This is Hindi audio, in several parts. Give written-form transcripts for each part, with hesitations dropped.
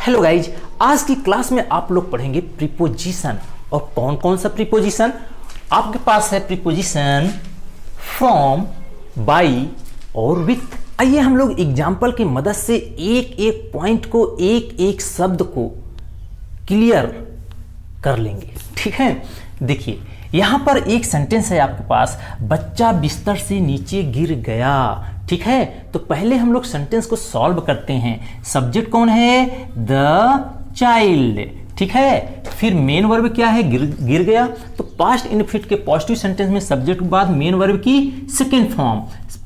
हेलो गाइज, आज की क्लास में आप लोग पढ़ेंगे प्रीपोजिशन। और कौन कौन सा प्रीपोजिशन आपके पास है? प्रीपोजिशन फ्रॉम, बाई और विथ। आइए हम लोग एग्जाम्पल की मदद से एक एक पॉइंट को, एक एक शब्द को क्लियर कर लेंगे। ठीक है, देखिए यहां पर एक सेंटेंस है आपके पास, बच्चा बिस्तर से नीचे गिर गया। ठीक है, तो पहले हम लोग सेंटेंस को सॉल्व करते हैं। सब्जेक्ट कौन है? The child. ठीक है, फिर मेन वर्ब क्या है? गिर गया। तो पास्ट इनफिनिट के पॉजिटिव सेंटेंस में सब्जेक्ट के बाद मेन वर्ब की सेकेंड फॉर्म,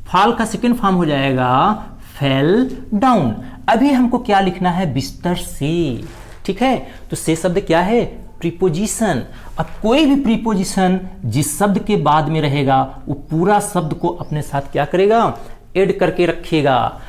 फॉल का सेकेंड फॉर्म हो जाएगा फेल डाउन। अभी हमको क्या लिखना है? बिस्तर से। ठीक है, तो से शब्द क्या है? प्रीपोजिशन। अब कोई भी प्रीपोजिशन जिस शब्द के बाद में रहेगा वो पूरा शब्द को अपने साथ क्या करेगा? ऐड करके रखेगा।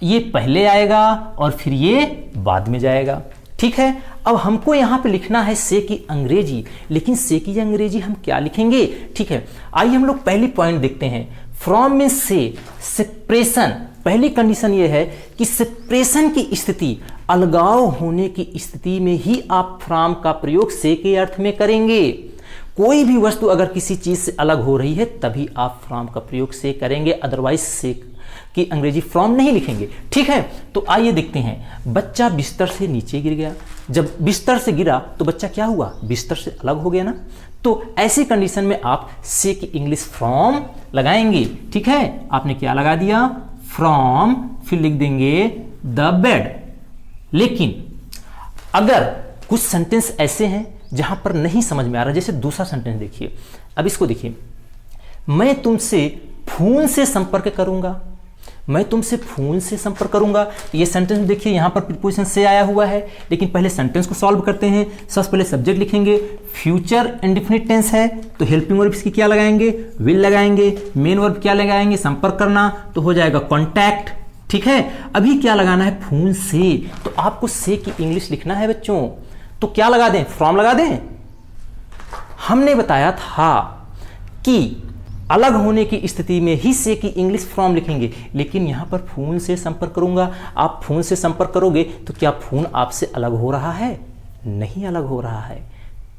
ये पहले आएगा और फिर ये बाद में जाएगा। ठीक है, अब हमको यहां पे लिखना है से की अंग्रेजी, लेकिन से की अंग्रेजी हम क्या लिखेंगे? ठीक है, आइए हम लोग पहली पॉइंट देखते हैं। फ्रॉम में से सेपरेशन। पहली कंडीशन ये है कि सेपरेशन की स्थिति, अलगाव होने की स्थिति में ही आप फ्रॉम का प्रयोग से के अर्थ में करेंगे। कोई भी वस्तु अगर किसी चीज से अलग हो रही है तभी आप फ्रॉम का प्रयोग से करेंगे, अदरवाइज से की अंग्रेजी फ्रॉम नहीं लिखेंगे। ठीक है, तो आइए देखते हैं। बच्चा बिस्तर से नीचे गिर गया। जब बिस्तर से गिरा तो बच्चा क्या हुआ? बिस्तर से अलग हो गया ना। तो ऐसी कंडीशन में आप से की इंग्लिश फ्रॉम लगाएंगे। ठीक है, आपने क्या लगा दिया? फ्रॉम, फिर लिख देंगे द बेड। लेकिन अगर कुछ सेंटेंस ऐसे हैं जहां पर नहीं समझ में आ रहा, जैसे दूसरा सेंटेंस देखिए। अब इसको देखिए, मैं तुमसे फोन से संपर्क करूंगा। मैं तुमसे फोन से संपर्क करूंगा। ये सेंटेंस देखिए, यहां पर प्रीपोजिशन से आया हुआ है, लेकिन पहले सेंटेंस को सॉल्व करते हैं। सबसे पहले सब्जेक्ट लिखेंगे, फ्यूचर इंडेफिनिट टेंस है तो हेल्पिंग वर्ब की क्या लगाएंगे? विल लगाएंगे। मेन वर्ब क्या लगाएंगे? संपर्क करना, तो हो जाएगा कॉन्टैक्ट। ठीक है, अभी क्या लगाना है? फोन से। तो आपको से की इंग्लिश लिखना है बच्चों, तो क्या लगा दें? फ्रॉम लगा दें। हमने बताया था कि अलग होने की स्थिति में ही से की इंग्लिश फ्रॉम लिखेंगे, लेकिन यहां पर फोन से संपर्क करूंगा। आप फोन से संपर्क करोगे तो क्या फोन आपसे अलग हो रहा है? नहीं अलग हो रहा है,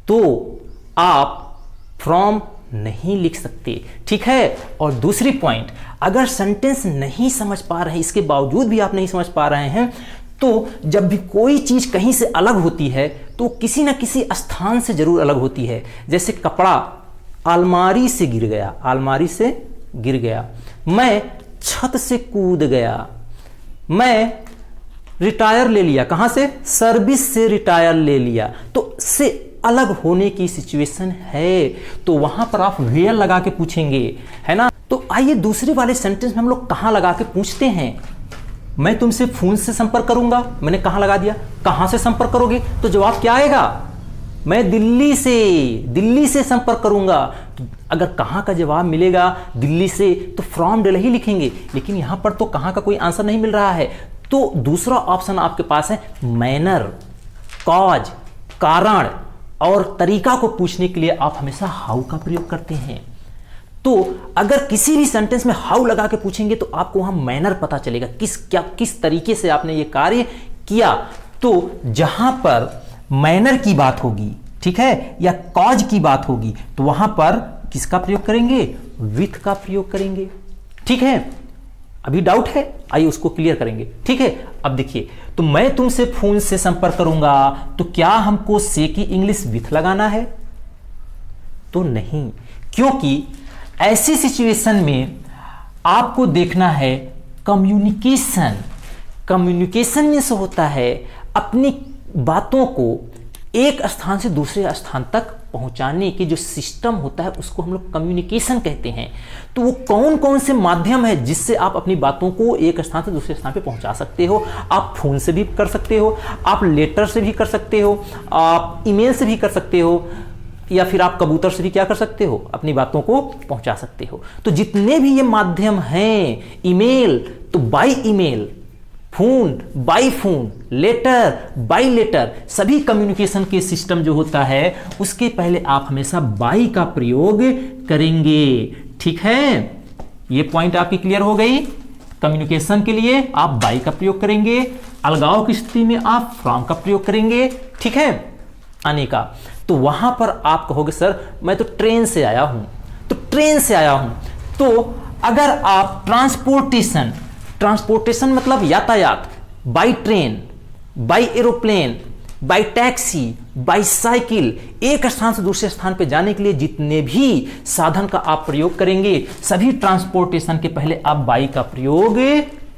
तो आप फ्रॉम नहीं लिख सकते। ठीक है, और दूसरी पॉइंट, अगर सेंटेंस नहीं समझ पा रहे हैं, इसके बावजूद भी आप नहीं समझ पा रहे हैं, तो जब भी कोई चीज कहीं से अलग होती है तो किसी ना किसी स्थान से जरूर अलग होती है। जैसे कपड़ा अलमारी से गिर गया, अलमारी से गिर गया। मैं छत से कूद गया। मैं रिटायर ले लिया। कहां से? सर्विस से रिटायर ले लिया। तो से अलग होने की सिचुएशन है, तो वहां पर आप वेयर लगा के पूछेंगे, है ना। तो आइए दूसरे वाले सेंटेंस में हम लोग कहां लगा के पूछते हैं। मैं तुमसे फोन से संपर्क करूंगा, मैंने कहां लगा दिया। कहां से संपर्क करोगे? तो जवाब क्या आएगा? मैं दिल्ली से संपर्क करूंगा। तो अगर कहां का जवाब मिलेगा दिल्ली से, तो फ्रॉम डेल ही लिखेंगे, लेकिन यहां पर तो कहां का कोई आंसर नहीं मिल रहा है। तो दूसरा ऑप्शन आपके पास है मैनर, कॉज, कारण और तरीका को पूछने के लिए आप हमेशा हाउ का प्रयोग करते हैं। तो अगर किसी भी सेंटेंस में हाउ लगा के पूछेंगे तो आपको वहां मैनर पता चलेगा, किस तरीके से आपने ये कार्य किया। तो जहां पर मैनर की बात होगी, ठीक है, या कॉज की बात होगी, तो वहां पर किसका प्रयोग करेंगे? विथ का प्रयोग करेंगे। ठीक है, अभी डाउट है? आइए उसको क्लियर करेंगे। ठीक है, अब देखिए, तो मैं तुमसे फोन से संपर्क करूंगा, तो क्या हमको से की इंग्लिश विथ लगाना है? तो नहीं, क्योंकि ऐसी सिचुएशन में आपको देखना है कम्युनिकेशन। कम्युनिकेशन में से होता है अपनी बातों को एक स्थान से दूसरे स्थान तक पहुंचाने की जो सिस्टम होता है उसको हम लोग कम्युनिकेशन कहते हैं। तो वो कौन कौन से माध्यम है जिससे आप अपनी बातों को एक स्थान से दूसरे स्थान पे पहुंचा सकते हो? आप फोन से भी कर सकते हो, आप लेटर से भी कर सकते हो, आप ईमेल से भी कर सकते हो, या फिर आप कबूतर से भी क्या कर सकते हो? अपनी बातों को पहुंचा सकते हो। तो जितने भी ये माध्यम हैं, ईमेल तो by email, phone by phone, letter by letter, सभी कम्युनिकेशन के सिस्टम जो होता है उसके पहले आप हमेशा बाय का प्रयोग करेंगे। ठीक है, ये पॉइंट आपकी क्लियर हो गई। कम्युनिकेशन के लिए आप बाय का प्रयोग करेंगे, अलगाव की स्थिति में आप फ्रॉम का प्रयोग करेंगे, ठीक है, आने का। तो वहां पर आप कहोगे सर मैं तो ट्रेन से आया हूं, तो ट्रेन से आया हूं। तो अगर आप ट्रांसपोर्टेशन, ट्रांसपोर्टेशन मतलब यातायात, by train, by aeroplane, by taxi, by cycle, एक स्थान से दूसरे स्थान पर जाने के लिए जितने भी साधन का आप प्रयोग करेंगे, सभी ट्रांसपोर्टेशन के पहले आप बाई का प्रयोग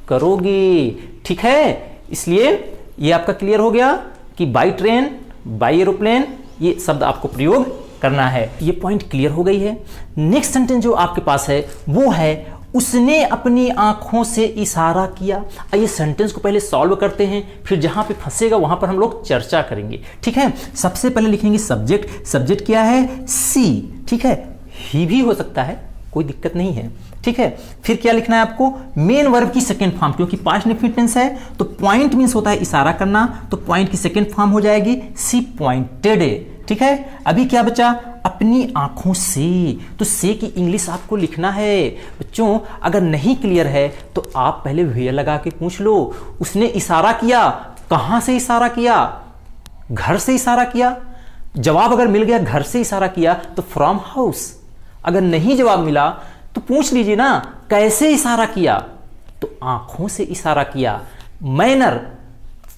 करोगे, ठीक है। इसलिए ये आपका क्लियर हो गया कि बाई ट्रेन, बाई एरोप्लेन, ये शब्द आपको प्रयोग करना है। ये पॉइंट क्लियर हो गई है। नेक्स्ट सेंटेंस जो आपके पास है वो है उसने अपनी आंखों से इशारा किया। आइए सेंटेंस को पहले सॉल्व करते हैं, फिर जहां पे फंसेगा वहां पर हम लोग चर्चा करेंगे, ठीक है। सबसे पहले लिखेंगे सब्जेक्ट। सब्जेक्ट क्या है? सी, ठीक है। ही भी हो सकता है, कोई दिक्कत नहीं है, ठीक है। फिर क्या लिखना है आपको? मेन वर्ब की सेकेंड फॉर्म, क्योंकि पास्ट इंडेफिनिट टेंस है तो पॉइंट मीन्स होता है इशारा करना, तो पॉइंट की सेकेंड फॉर्म हो जाएगी सी पॉइंटेड, ठीक है। अभी क्या बचा? अपनी आंखों से। तो से की इंग्लिश आपको लिखना है बच्चों। अगर नहीं क्लियर है तो आप पहले वे लगा के पूछ लो। उसने इशारा किया, कहां से इशारा किया? घर से इशारा किया। जवाब अगर मिल गया घर से इशारा किया तो फ्रॉम हाउस। अगर नहीं जवाब मिला तो पूछ लीजिए ना कैसे इशारा किया, तो आंखों से इशारा किया। मैनर,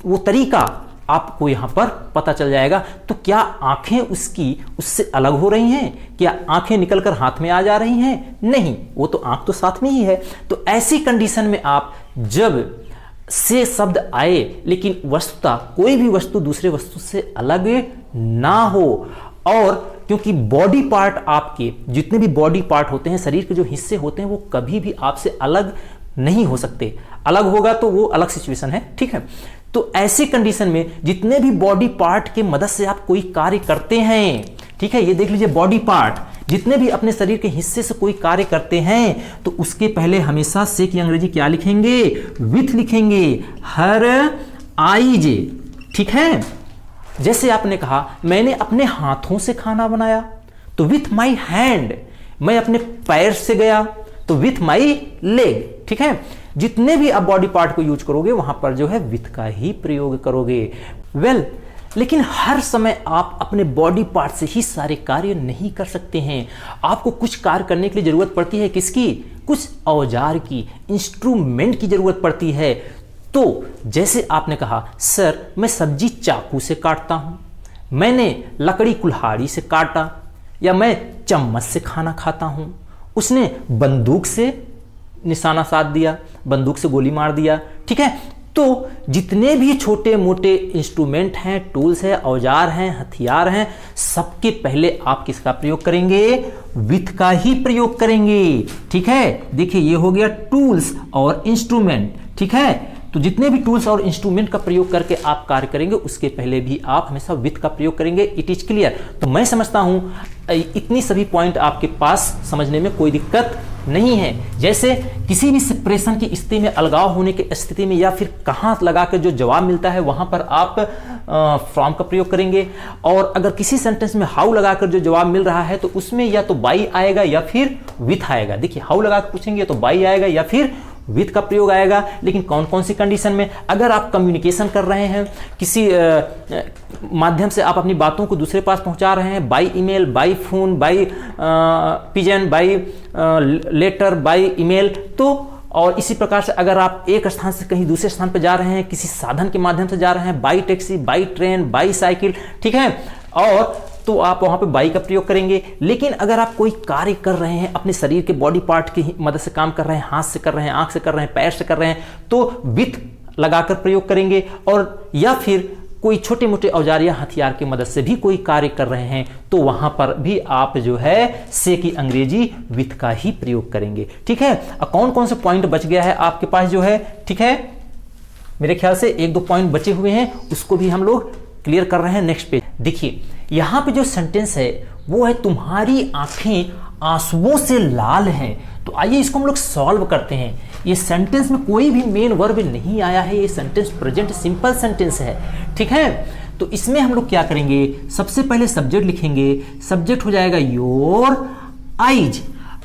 वो तरीका आपको यहां पर पता चल जाएगा। तो क्या आंखें उसकी उससे अलग हो रही हैं? क्या आंखें निकलकर हाथ में आ जा रही हैं? नहीं, वो तो आंख तो साथ में ही है। तो ऐसी कंडीशन में आप जब से शब्द आए लेकिन वस्तुतः कोई भी वस्तु दूसरे वस्तु से अलग ना हो, और क्योंकि बॉडी पार्ट, आपके जितने भी बॉडी पार्ट होते हैं, शरीर के जो हिस्से होते हैं, वो कभी भी आपसे अलग नहीं हो सकते। अलग होगा तो वो अलग सिचुएशन है, ठीक है। तो ऐसी कंडीशन में जितने भी बॉडी पार्ट के मदद से आप कोई कार्य करते हैं, ठीक है, ये देख लीजिए बॉडी पार्ट, जितने भी अपने शरीर के हिस्से से कोई कार्य करते हैं तो उसके पहले हमेशा से की अंग्रेजी क्या लिखेंगे? विथ लिखेंगे। हर आइज, ठीक है। जैसे आपने कहा मैंने अपने हाथों से खाना बनाया, तो विथ माई हैंड। मैं अपने पैर से गया तो विथ माई लेग, ठीक है। जितने भी आप बॉडी पार्ट को यूज करोगे वहां पर जो है विथ का ही प्रयोग करोगे। वेल, लेकिन हर समय आप अपने बॉडी पार्ट से ही सारे कार्य नहीं कर सकते हैं। आपको कुछ कार्य करने के लिए जरूरत पड़ती है किसकी? कुछ औजार की, इंस्ट्रूमेंट की जरूरत पड़ती है। तो जैसे आपने कहा सर मैं सब्जी चाकू से काटता हूं, मैंने लकड़ी कुल्हाड़ी से काटा, या मैं चम्मच से खाना खाता हूं। उसने बंदूक से निशाना साध दिया, बंदूक से गोली मार दिया, ठीक है। तो जितने भी छोटे मोटे इंस्ट्रूमेंट हैं, टूल्स हैं, औजार हैं, हथियार हैं, सबके पहले आप किसका प्रयोग करेंगे? विथ का ही प्रयोग करेंगे, ठीक है। देखिए ये हो गया टूल्स और इंस्ट्रूमेंट, ठीक है। तो जितने भी टूल्स और इंस्ट्रूमेंट का प्रयोग करके आप कार्य करेंगे उसके पहले भी आप हमेशा विथ का प्रयोग करेंगे। It is clear. तो मैं समझता हूं इतनी सभी पॉइंट आपके पास समझने में कोई दिक्कत नहीं है। जैसे किसी भी सेपरेशन की स्थिति में, अलगाव होने की स्थिति में, या फिर कहां लगाकर जो जवाब मिलता है वहां पर आप फ्रॉम का प्रयोग करेंगे। और अगर किसी सेंटेंस में हाउ लगाकर जो जवाब मिल रहा है तो उसमें या तो बाई आएगा या फिर विथ आएगा। देखिए हाउ लगाकर पूछेंगे तो बाई आएगा या फिर विथ का प्रयोग आएगा। लेकिन कौन कौन सी कंडीशन में? अगर आप कम्युनिकेशन कर रहे हैं, किसी माध्यम से आप अपनी बातों को दूसरे पास पहुंचा रहे हैं, by email, by phone, by pigeon, by letter, by email, तो और इसी प्रकार से अगर आप एक स्थान से कहीं दूसरे स्थान पर जा रहे हैं, किसी साधन के माध्यम से जा रहे हैं, by taxi, by train, by cycle, ठीक है, और तो आप वहां पे बाई का प्रयोग करेंगे। लेकिन अगर आप कोई कार्य कर रहे हैं, अपने शरीर के बॉडी पार्ट की मदद से काम कर रहे हैं, हाथ से कर रहे हैं, आंख से कर रहे हैं, पैर से कर रहे हैं, तो विथ लगाकर प्रयोग करेंगे। और या फिर कोई छोटे मोटे औजार या हथियार की मदद से भी कोई कार्य कर रहे हैं तो वहां पर भी आप जो है से की अंग्रेजी विथ का ही प्रयोग करेंगे, ठीक है। अब कौन कौन से पॉइंट बच गया है आपके पास जो है, ठीक है। मेरे ख्याल से एक दो पॉइंट बचे हुए हैं, उसको भी हम लोग क्लियर कर रहे हैं। नेक्स्ट पेज देखिए, यहां पे जो सेंटेंस है वो है तुम्हारी आंखें आंसुओं से लाल हैं। तो आइए इसको हम लोग सॉल्व करते हैं। ये सेंटेंस में कोई भी मेन वर्ब नहीं आया है, ये सेंटेंस प्रेजेंट सिंपल सेंटेंस है, ठीक है। तो इसमें हम लोग क्या करेंगे? सबसे पहले सब्जेक्ट लिखेंगे। सब्जेक्ट हो जाएगा योर आइज,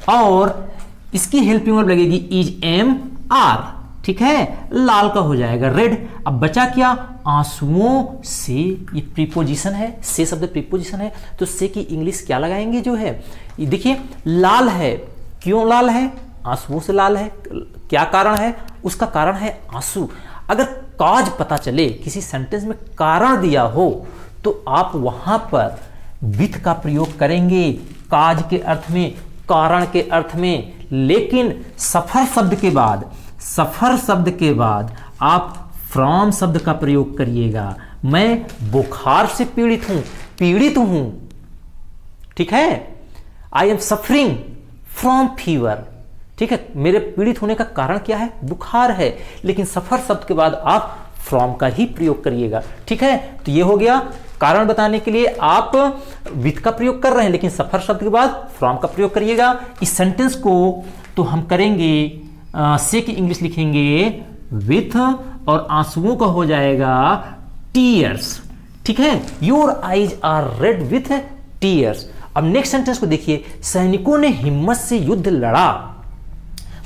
और इसकी हेल्पिंग वर्ब लगेगी इज, एम, आर, ठीक है, लाल का हो जाएगा रेड। अब बचा क्या, आंसुओं से, ये प्रीपोजिशन है, से शब्द प्रीपोजिशन है, तो से की इंग्लिश क्या लगाएंगे जो है, ये देखिए लाल है, क्यों लाल है, आंसुओं से लाल है, क्या कारण है, उसका कारण है आंसू। अगर काज पता चले, किसी सेंटेंस में कारण दिया हो, तो आप वहां पर विथ का प्रयोग करेंगे, काज के अर्थ में, कारण के अर्थ में। लेकिन सफर शब्द के बाद आप फ्रॉम शब्द का प्रयोग करिएगा। मैं बुखार से पीड़ित हूं, ठीक है, I am suffering from fever, ठीक है, मेरे पीड़ित होने का कारण क्या है, बुखार है। लेकिन सफर शब्द के बाद आप फ्रॉम का ही प्रयोग करिएगा, ठीक है। तो ये हो गया, कारण बताने के लिए आप विथ का प्रयोग कर रहे हैं, लेकिन सफर शब्द के बाद फ्रॉम का प्रयोग करिएगा। इस सेंटेंस को तो हम करेंगे, से की इंग्लिश लिखेंगे विथ, और आंसुओं का हो जाएगा टीयर्स, ठीक है, your eyes are red with tears. अब नेक्स्ट सेंटेंस को देखिए, सैनिकों ने हिम्मत से युद्ध लड़ा।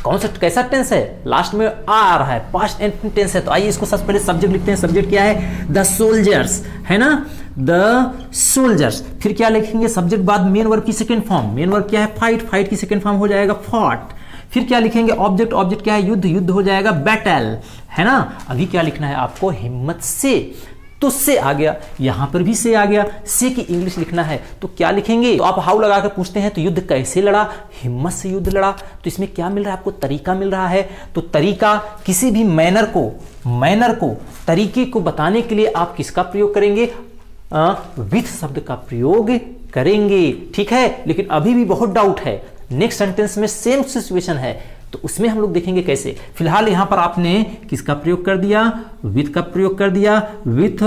कौन सा, कैसा टेंस है, लास्ट में आ रहा है, पास्ट एंड टेंस है। तो आइए इसको सबसे पहले सब्जेक्ट लिखते हैं। सब्जेक्ट क्या है, द सोल्जर्स, है ना, द सोल्जर्स। फिर क्या लिखेंगे, सब्जेक्ट बाद मेन वर्ब की सेकंड फॉर्म, मेन वर्ब क्या है, फाइट, फाइट की सेकंड फॉर्म हो जाएगा फॉट। फिर क्या लिखेंगे, ऑब्जेक्ट, ऑब्जेक्ट क्या है, युद्ध, युद्ध हो जाएगा बैटल, है ना। अभी क्या लिखना है आपको, हिम्मत से, तो से आ गया, यहां पर भी से आ गया। से की इंग्लिश लिखना है तो क्या लिखेंगे, तो आप हाउ लगा कर पूछते हैं, तो युद्ध कैसे लड़ा, हिम्मत से युद्ध लड़ा। तो इसमें क्या मिल रहा है आपको, तरीका मिल रहा है। तो तरीका, किसी भी मैनर को, तरीके को बताने के लिए आप किसका प्रयोग करेंगे, विथ शब्द का प्रयोग करेंगे, ठीक है। लेकिन अभी भी बहुत डाउट है, नेक्स्ट सेंटेंस में सेम सिचुएशन है, तो उसमें हम लोग देखेंगे कैसे। फिलहाल यहां पर आपने किसका प्रयोग कर दिया, विथ का प्रयोग कर दिया, विथ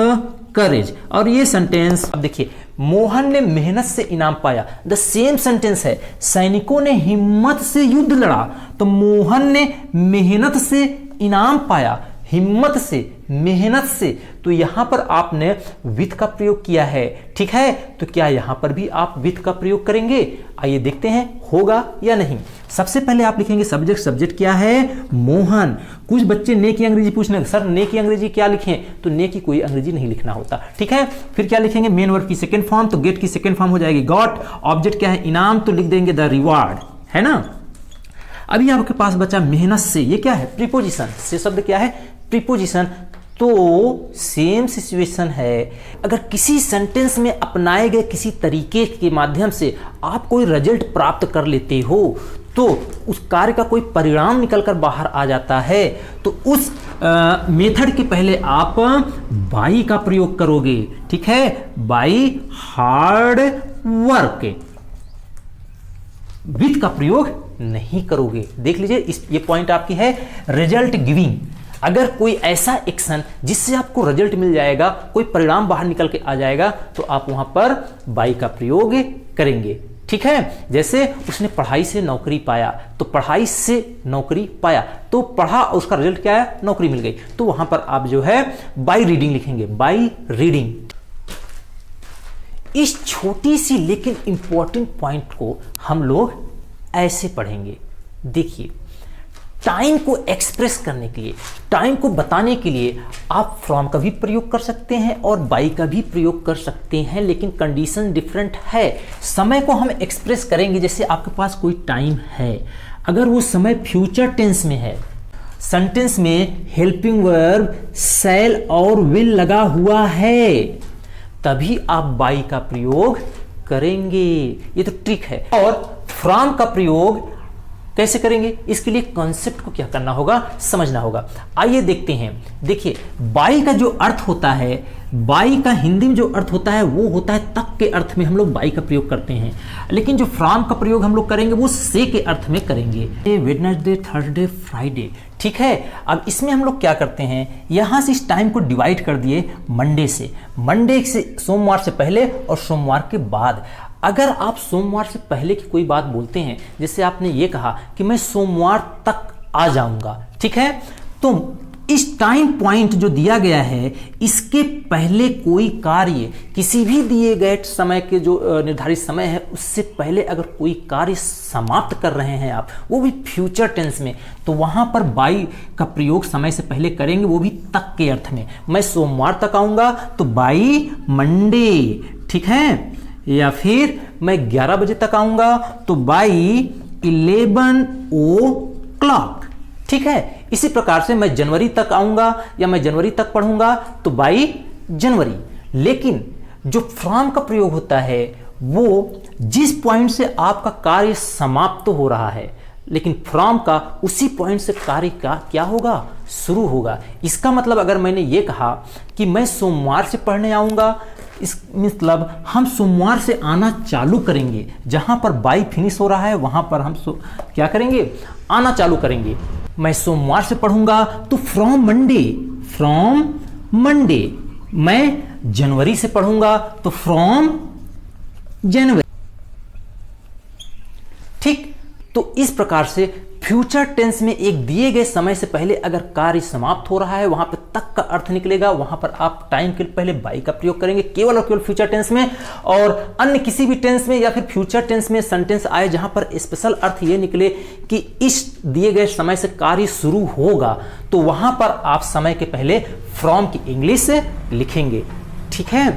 करेज। और ये सेंटेंस अब देखिए, मोहन ने मेहनत से इनाम पाया, द सेम सेंटेंस है, सैनिकों ने हिम्मत से युद्ध लड़ा, तो मोहन ने मेहनत से इनाम पाया, हिम्मत से, मेहनत से, तो यहां पर आपने विथ का प्रयोग किया है, ठीक है। तो क्या यहां पर भी आप विथ का प्रयोग करेंगे, आइए देखते हैं होगा या नहीं। सबसे पहले आप लिखेंगे सब्जेक्ट, सब्जेक्ट क्या है, मोहन। कुछ बच्चे ने की अंग्रेजी पूछने, सर ने की अंग्रेजी क्या लिखें, तो ने की कोई अंग्रेजी नहीं लिखना होता, ठीक है। फिर क्या लिखेंगे, मेन वर्ब की सेकंड फॉर्म, तो गेट की सेकंड फॉर्म हो जाएगी गॉट। ऑब्जेक्ट क्या है, इनाम, तो लिख देंगे द रिवार्ड, है ना। अभी आपके पास बचा मेहनत से, ये क्या है, प्रीपोजिशन, से शब्द क्या है, प्रीपोजिशन। तो सेम सिचुएशन है, अगर किसी सेंटेंस में अपनाए गए किसी तरीके के माध्यम से आप कोई रिजल्ट प्राप्त कर लेते हो, तो उस कार्य का कोई परिणाम निकलकर बाहर आ जाता है, तो उस मेथड के पहले आप बाई का प्रयोग करोगे, ठीक है, बाई हार्ड वर्क, विथ का प्रयोग नहीं करोगे। देख लीजिए, ये पॉइंट आपकी है, रिजल्ट गिविंग। अगर कोई ऐसा एक्शन जिससे आपको रिजल्ट मिल जाएगा, कोई परिणाम बाहर निकल के आ जाएगा, तो आप वहां पर बाई का प्रयोग करेंगे, ठीक है। जैसे उसने पढ़ाई से नौकरी पाया, तो पढ़ाई से नौकरी पाया, तो पढ़ा और उसका रिजल्ट क्या है, नौकरी मिल गई, तो वहां पर आप जो है बाई रीडिंग लिखेंगे, बाई रीडिंग। इस छोटी सी लेकिन इंपॉर्टेंट पॉइंट को हम लोग ऐसे पढ़ेंगे। देखिए, टाइम को एक्सप्रेस करने के लिए, टाइम को बताने के लिए आप फ्रॉम का भी प्रयोग कर सकते हैं और बाई का भी प्रयोग कर सकते हैं, लेकिन कंडीशन डिफरेंट है। समय को हम एक्सप्रेस करेंगे, जैसे आपके पास कोई टाइम है, अगर वो समय फ्यूचर टेंस में है, सेंटेंस में हेल्पिंग वर्ब शैल और विल लगा हुआ है, तभी आप बाई का प्रयोग करेंगे। ये तो ट्रिक है। और फ्रॉम का प्रयोग कैसे करेंगे, इसके लिए कॉन्सेप्ट को क्या करना होगा, समझना होगा। आइए देखते हैं। देखिए, बाई का जो अर्थ होता है, बाई का हिंदी में जो अर्थ होता है वो होता है तक के अर्थ में हम लोग बाई का प्रयोग करते हैं, लेकिन जो फ्रॉम का प्रयोग हम लोग करेंगे वो से के अर्थ में करेंगे। वेडनेसडे, थर्सडे, फ्राइडे, ठीक है। अब इसमें हम लोग क्या करते हैं, यहां से इस टाइम को डिवाइड कर दिए मंडे से, मंडे से सोमवार से पहले और सोमवार के बाद। अगर आप सोमवार से पहले की कोई बात बोलते हैं, जैसे आपने ये कहा कि मैं सोमवार तक आ जाऊंगा, ठीक है, तो इस टाइम पॉइंट जो दिया गया है, इसके पहले कोई कार्य, किसी भी दिए गए समय के जो निर्धारित समय है उससे पहले अगर कोई कार्य समाप्त कर रहे हैं आप, वो भी फ्यूचर टेंस में, तो वहां पर बाई का प्रयोग समय से पहले करेंगे, वो भी तक के अर्थ में। मैं सोमवार तक आऊंगा तो बाई मंडे, ठीक है। या फिर मैं 11 बजे तक आऊंगा तो बाई 11 o'clock, ठीक है। इसी प्रकार से मैं जनवरी तक आऊंगा या मैं जनवरी तक पढ़ूंगा तो बाई जनवरी। लेकिन जो फ्रॉम का प्रयोग होता है वो जिस पॉइंट से आपका कार्य समाप्त हो रहा है, लेकिन फ्रॉम का उसी पॉइंट से कार्य का क्या होगा, शुरू होगा। इसका मतलब अगर मैंने ये कहा कि मैं सोमवार से पढ़ने आऊंगा, इस मतलब हम सोमवार से आना चालू करेंगे, जहां पर बाई फिनिश हो रहा है वहां पर हम क्या करेंगे, आना चालू करेंगे। मैं सोमवार से पढ़ूंगा तो फ्रॉम मंडे। मैं जनवरी से पढ़ूंगा तो फ्रॉम जनवरी, ठीक। तो इस प्रकार से फ्यूचर टेंस में एक दिए गए समय से पहले अगर कार्य समाप्त हो रहा है वहां पर तक का अर्थ निकलेगा, वहां पर आप टाइम के पहले बाई का प्रयोग करेंगे केवल और केवल फ्यूचर टेंस में। और अन्य किसी भी टेंस में या फिर फ्यूचर टेंस में सेंटेंस आए जहां पर स्पेशल अर्थ ये निकले कि इस दिए गए समय से कार्य शुरू होगा, तो वहां पर आप समय के पहले फ्रॉम की इंग्लिश लिखेंगे, ठीक है।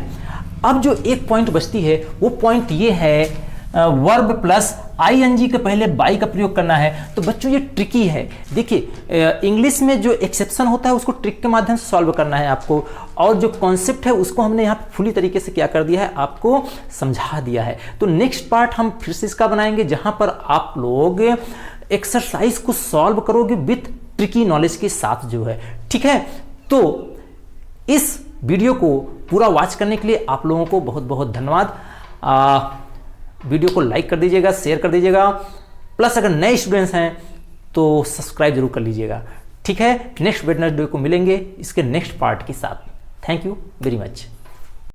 अब जो एक पॉइंट बचती है वो पॉइंट ये है वर्ब प्लस आईएनजी के पहले बाई का प्रयोग करना है। तो बच्चों ये ट्रिकी है, देखिए इंग्लिश में जो एक्सेप्शन होता है उसको ट्रिक के माध्यम से सॉल्व करना है आपको, और जो कॉन्सेप्ट है उसको हमने यहाँ फुली तरीके से क्या कर दिया है, आपको समझा दिया है। तो नेक्स्ट पार्ट हम फिर से इसका बनाएंगे जहां पर आप लोग एक्सरसाइज को सॉल्व करोगे विथ ट्रिकी नॉलेज के साथ जो है, ठीक है। तो इस वीडियो को पूरा वॉच करने के लिए आप लोगों को बहुत बहुत धन्यवाद। वीडियो को लाइक कर दीजिएगा, शेयर कर दीजिएगा, प्लस अगर नए स्टूडेंट्स हैं तो सब्सक्राइब जरूर कर लीजिएगा, ठीक है। नेक्स्ट वेडनेसडे को मिलेंगे इसके नेक्स्ट पार्ट के साथ। Thank you very much.